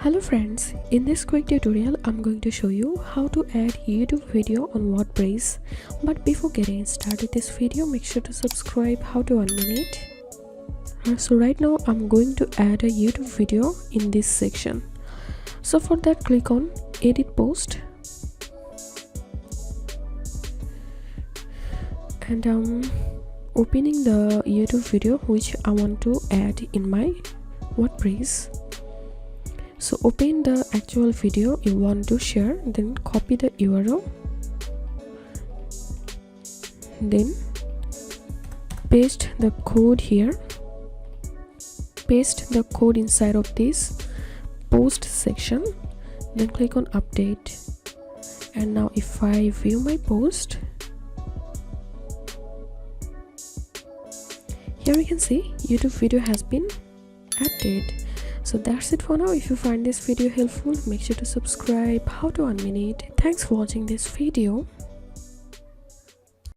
Hello friends, in this quick tutorial I'm going to show you how to add YouTube video on WordPress. But before getting started this video, make sure to subscribe. How to 1 minute. So right now I'm going to add a YouTube video in this section. So for that, click on edit post and I'm opening the YouTube video which I want to add in my WordPress. So open the actual video you want to share, then copy the URL, then paste the code here, paste the code inside of this post section, then click on update. And now if I view my post, here we can see YouTube video has been added. So that's it for now. If you find this video helpful, make sure to subscribe. How to 1 minute. Thanks for watching this video.